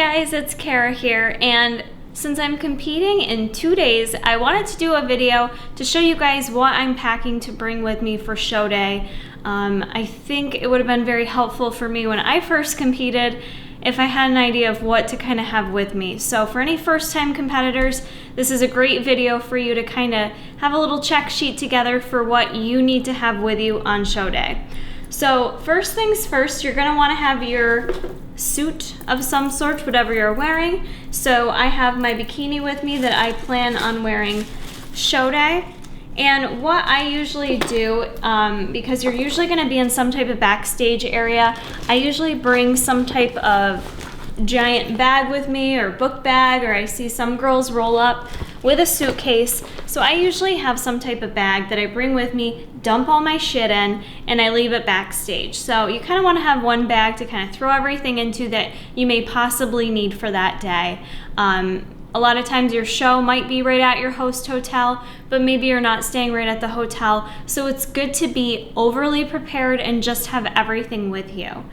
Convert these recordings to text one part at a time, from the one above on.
guys, it's Kara here, and since I'm competing in 2 days, I wanted to do a video to show you guys what I'm packing to bring with me for show day. I think it would have been very helpful for me when I first competed if I had an idea of what to kind of have with me. So for any first-time competitors, this is a great video for you to kind of have a little check sheet together for what you need to have with you on show day. So first things first, you're gonna wanna have your suit of some sort, whatever you're wearing. So I have my bikini with me that I plan on wearing show day. And what I usually do, because you're usually gonna be in some type of backstage area, I usually bring some type of giant bag with me or book bag, or I see some girls roll up with a suitcase. So I usually have some type of bag that I bring with me, dump all my shit in, and I leave it backstage. So you kind of want to have one bag to kind of throw everything into that you may possibly need for that day. A lot of times your show might be right at your host hotel, but maybe you're not staying right at the hotel. So it's good to be overly prepared and just have everything with you.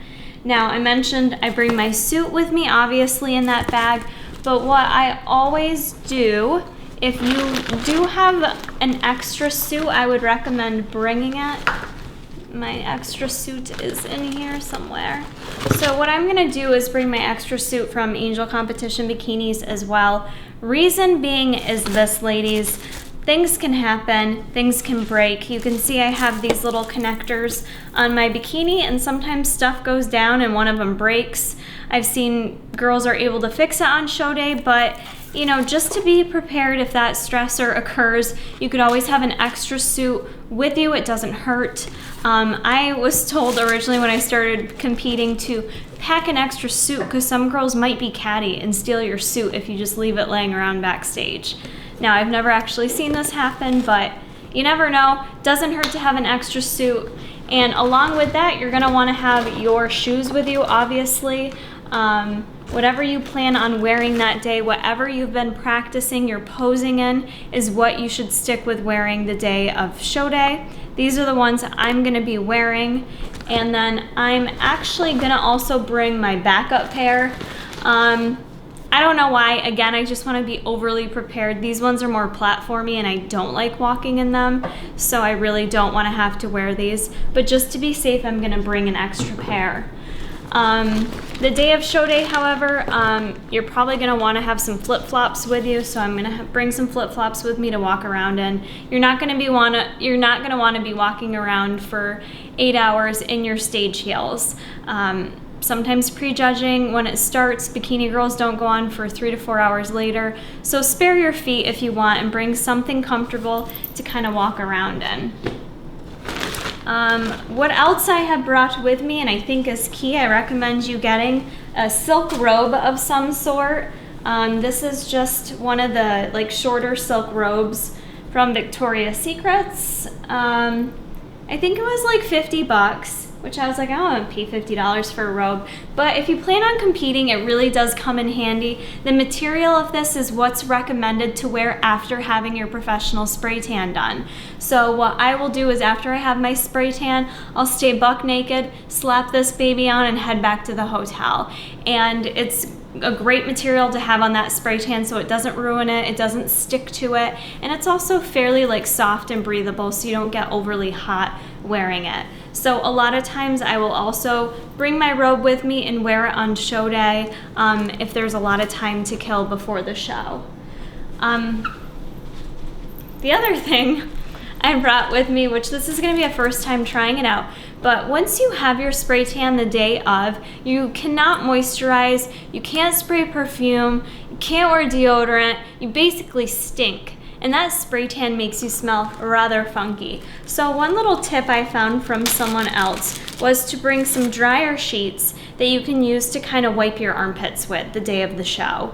Now, I mentioned I bring my suit with me, obviously, in that bag, but what I always do, if you do have an extra suit, I would recommend bringing it. My extra suit is in here somewhere. So what I'm gonna do is bring my extra suit from Angel Competition Bikinis as well. Reason being is this, ladies, things can happen, things can break. You can see I have these little connectors on my bikini, and sometimes stuff goes down and one of them breaks. I've seen girls are able to fix it on show day, but you know, just to be prepared if that stressor occurs, you could always have an extra suit with you. It doesn't hurt. I was told originally when I started competing to pack an extra suit because some girls might be catty and steal your suit if you just leave it laying around backstage. Now, I've never actually seen this happen, but you never know. Doesn't hurt to have an extra suit. And along with that, you're gonna wanna have your shoes with you, obviously. Whatever you plan on wearing that day, whatever you've been practicing, you're posing in, is what you should stick with wearing the day of show day. These are the ones I'm gonna be wearing. And then I'm actually gonna also bring my backup pair. I don't know why. Again, I just want to be overly prepared. These ones are more platformy and I don't like walking in them, so I really don't want to have to wear these. But just to be safe, I'm going to bring an extra pair. The day of show day, however, you're probably going to want to have some flip-flops with you, so I'm going to bring some flip-flops with me to walk around in. You're not going to want to be walking around for 8 hours in your stage heels. Sometimes prejudging when it starts, bikini girls don't go on for 3 to 4 hours later. So spare your feet if you want and bring something comfortable to kind of walk around in. What else I have brought with me, and I think is key, I recommend you getting a silk robe of some sort. This is just one of the shorter silk robes from Victoria's Secrets. I think it was like 50 bucks. Which I was like, I don't want to pay $50 for a robe. But if you plan on competing, it really does come in handy. The material of this is what's recommended to wear after having your professional spray tan done. So what I will do is after I have my spray tan, I'll stay buck naked, slap this baby on, and head back to the hotel. And it's a great material to have on that spray tan so it doesn't ruin it, it doesn't stick to it, and it's also fairly soft and breathable so you don't get overly hot wearing it. So a lot of times I will also bring my robe with me and wear it on show day if there's a lot of time to kill before the show. The other thing I brought with me, which this is going to be a first time trying it out, but once you have your spray tan the day of, you cannot moisturize, you can't spray perfume, you can't wear deodorant, you basically stink. And that spray tan makes you smell rather funky. So one little tip I found from someone else was to bring some dryer sheets that you can use to kind of wipe your armpits with the day of the show.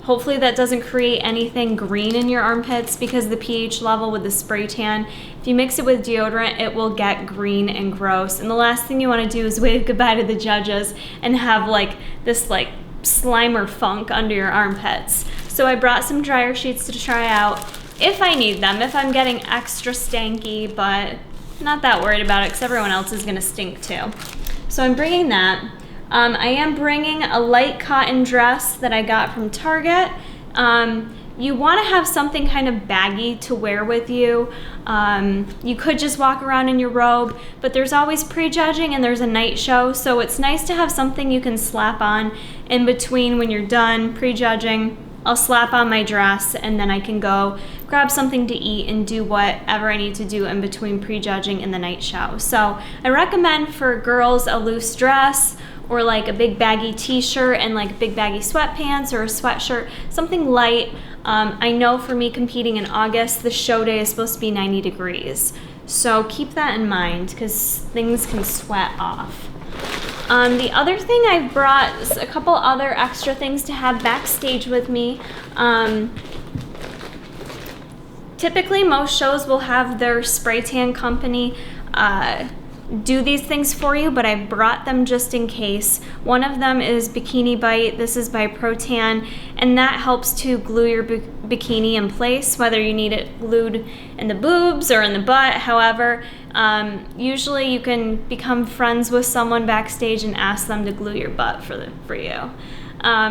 Hopefully that doesn't create anything green in your armpits because the pH level with the spray tan, if you mix it with deodorant, it will get green and gross. And the last thing you want to do is wave goodbye to the judges and have this Slimer funk under your armpits. So I brought some dryer sheets to try out if I need them, if I'm getting extra stanky, but not that worried about it because everyone else is gonna stink too. So I'm bringing that. I am bringing a light cotton dress that I got from Target. You want to have something kind of baggy to wear with you. You could just walk around in your robe, but there's always prejudging and there's a night show, so it's nice to have something you can slap on in between when you're done prejudging. I'll slap on my dress and then I can go grab something to eat and do whatever I need to do in between prejudging and the night show. So I recommend for girls a loose dress or like a big baggy t-shirt and like big baggy sweatpants or a sweatshirt, something light. I know for me competing in August, the show day is supposed to be 90 degrees. So keep that in mind because things can sweat off. The other thing, I brought a couple other extra things to have backstage with me. Typically, most shows will have their spray tan company do these things for you, but I brought them just in case. One of them is Bikini Bite. This is by Pro-Tan, and that helps to glue your bikini in place, whether you need it glued in the boobs or in the butt. However, usually you can become friends with someone backstage and ask them to glue your butt for you.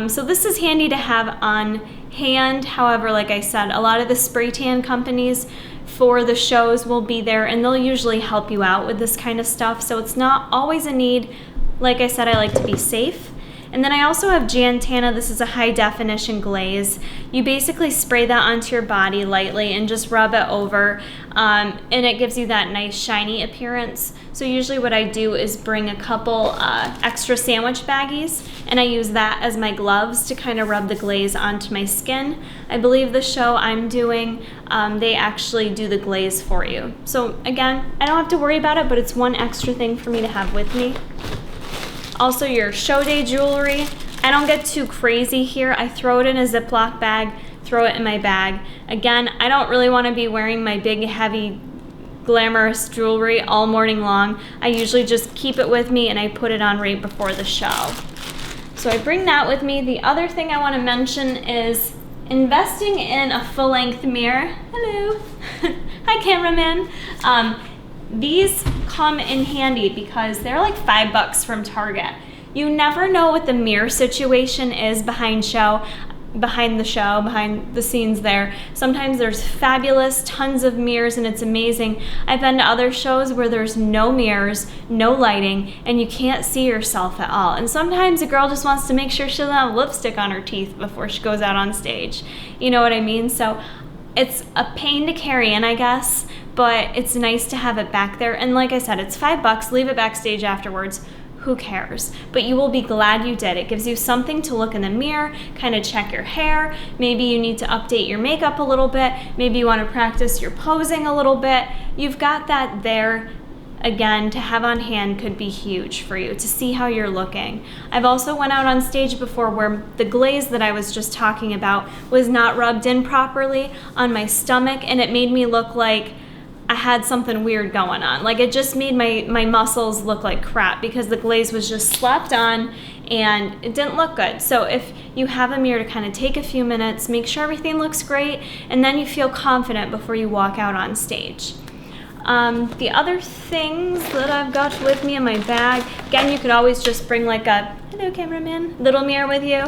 So this is handy to have on hand. However, like I said, a lot of the spray tan companies for the shows will be there and they'll usually help you out with this kind of stuff. So it's not always a need. Like I said, I like to be safe. And then I also have Jantana. This is a high definition glaze. You basically spray that onto your body lightly and just rub it over, and it gives you that nice shiny appearance. So usually what I do is bring a couple extra sandwich baggies, and I use that as my gloves to kind of rub the glaze onto my skin. I believe the show I'm doing, they actually do the glaze for you. So again, I don't have to worry about it, but it's one extra thing for me to have with me. Also, your show day jewelry. I don't get too crazy here. I throw it in a Ziploc bag, throw it in my bag. Again, I don't really want to be wearing my big, heavy, glamorous jewelry all morning long. I usually just keep it with me and I put it on right before the show. So I bring that with me. The other thing I want to mention is investing in a full-length mirror. Hello. Hi, cameraman. These come in handy because they're like $5 from Target. You never know what the mirror situation is behind the scenes there. Sometimes there's fabulous, tons of mirrors and it's amazing. I've been to other shows where there's no mirrors, no lighting, and you can't see yourself at all. And sometimes a girl just wants to make sure she doesn't have lipstick on her teeth before she goes out on stage. You know what I mean? So it's a pain to carry in, I guess, but it's nice to have it back there. And like I said, it's $5, leave it backstage afterwards. Who cares? But you will be glad you did. It gives you something to look in the mirror, kind of check your hair. Maybe you need to update your makeup a little bit. Maybe you want to practice your posing a little bit. You've got that there. Again, to have on hand could be huge for you to see how you're looking. I've also went out on stage before where the glaze that I was just talking about was not rubbed in properly on my stomach, and it made me look like I had something weird going on. Like it just made my muscles look like crap because the glaze was just slapped on and it didn't look good. So if you have a mirror to kind of take a few minutes, make sure everything looks great, and then you feel confident before you walk out on stage. The other things that I've got with me in my bag, again, you could always just bring like a, hello cameraman, little mirror with you.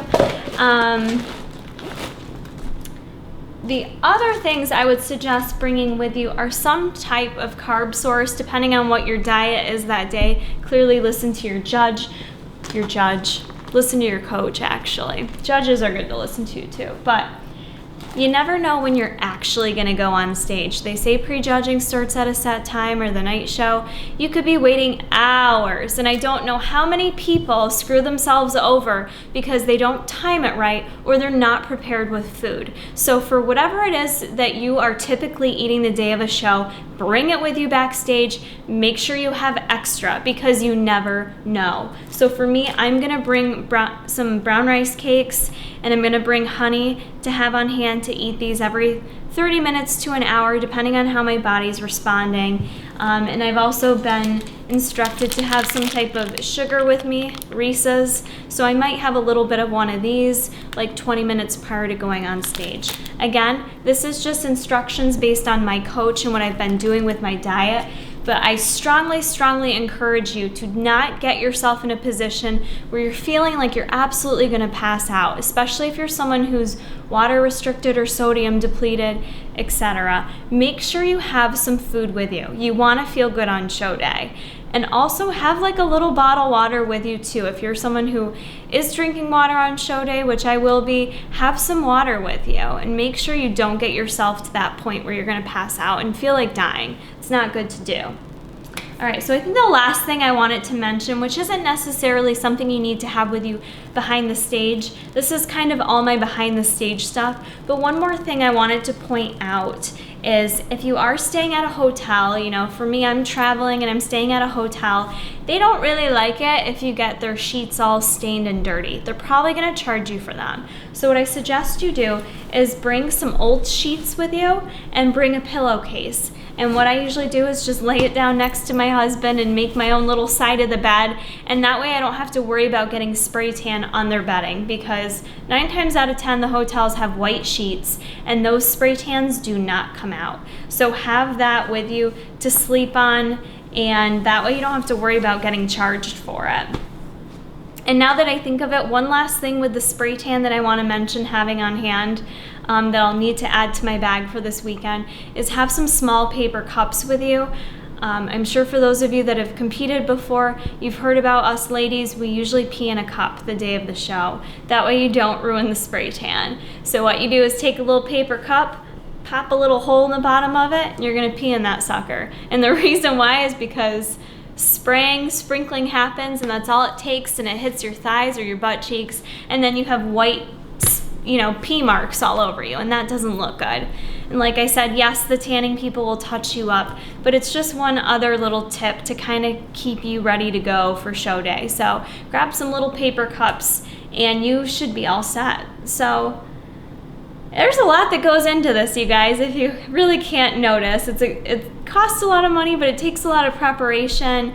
The other things I would suggest bringing with you are some type of carb source, depending on what your diet is that day. Clearly listen to your judge, listen to your coach actually. Judges are good to listen to too, but you never know when you're actually going to go on stage. They say prejudging starts at a set time or the night show. You could be waiting hours, and I don't know how many people screw themselves over because they don't time it right or they're not prepared with food. So for whatever it is that you are typically eating the day of a show, bring it with you backstage. Make sure you have extra because you never know. So for me, I'm going to bring some brown rice cakes, and I'm going to bring honey to have on hand to eat these every 30 minutes to an hour, depending on how my body's responding. And I've also been instructed to have some type of sugar with me, Reese's. So I might have a little bit of one of these like 20 minutes prior to going on stage. Again, this is just instructions based on my coach and what I've been doing with my diet. But I strongly, strongly encourage you to not get yourself in a position where you're feeling like you're absolutely gonna pass out, especially if you're someone who's water restricted or sodium depleted, etc. Make sure you have some food with you. You wanna feel good on show day. And also have like a little bottle of water with you too. If you're someone who is drinking water on show day, which I will be, have some water with you and make sure you don't get yourself to that point where you're gonna pass out and feel like dying. It's not good to do. All right, so I think the last thing I wanted to mention, which isn't necessarily something you need to have with you behind the stage, this is kind of all my behind the stage stuff, but one more thing I wanted to point out is if you are staying at a hotel, you know, for me, I'm traveling and I'm staying at a hotel, they don't really like it if you get their sheets all stained and dirty. They're probably gonna charge you for them. So what I suggest you do is bring some old sheets with you and bring a pillowcase. And what I usually do is just lay it down next to my husband and make my own little side of the bed. And that way I don't have to worry about getting spray tan on their bedding, because 9 times out of 10, the hotels have white sheets and those spray tans do not come out. So have that with you to sleep on, and that way you don't have to worry about getting charged for it. And now that I think of it, one last thing with the spray tan that I want to mention having on hand that I'll need to add to my bag for this weekend is have some small paper cups with you. I'm sure for those of you that have competed before, you've heard about us ladies, we usually pee in a cup the day of the show. That way you don't ruin the spray tan. So what you do is take a little paper cup, pop a little hole in the bottom of it, and you're gonna pee in that sucker. And the reason why is because sprinkling happens, and that's all it takes, and it hits your thighs or your butt cheeks, and then you have white, you know, pee marks all over you, and that doesn't look good. And like I said, yes, the tanning people will touch you up, but it's just one other little tip to kind of keep you ready to go for show day. So grab some little paper cups and you should be all set. So there's a lot that goes into this, you guys, if you really can't notice. It costs a lot of money, but it takes a lot of preparation.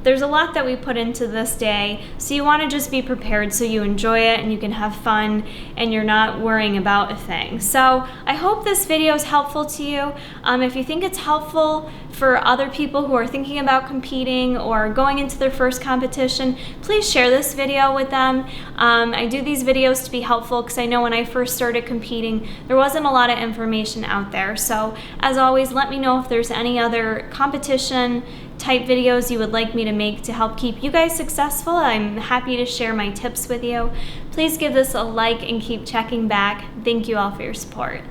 There's a lot that we put into this day, so you want to just be prepared so you enjoy it and you can have fun and you're not worrying about a thing. So I hope this video is helpful to you. If you think it's helpful for other people who are thinking about competing or going into their first competition, please share this video with them. I do these videos to be helpful because I know when I first started competing, there wasn't a lot of information out there. So as always, let me know if there's any other competition type videos you would like me to make to help keep you guys successful. I'm happy to share my tips with you. Please give this a like and keep checking back. Thank you all for your support.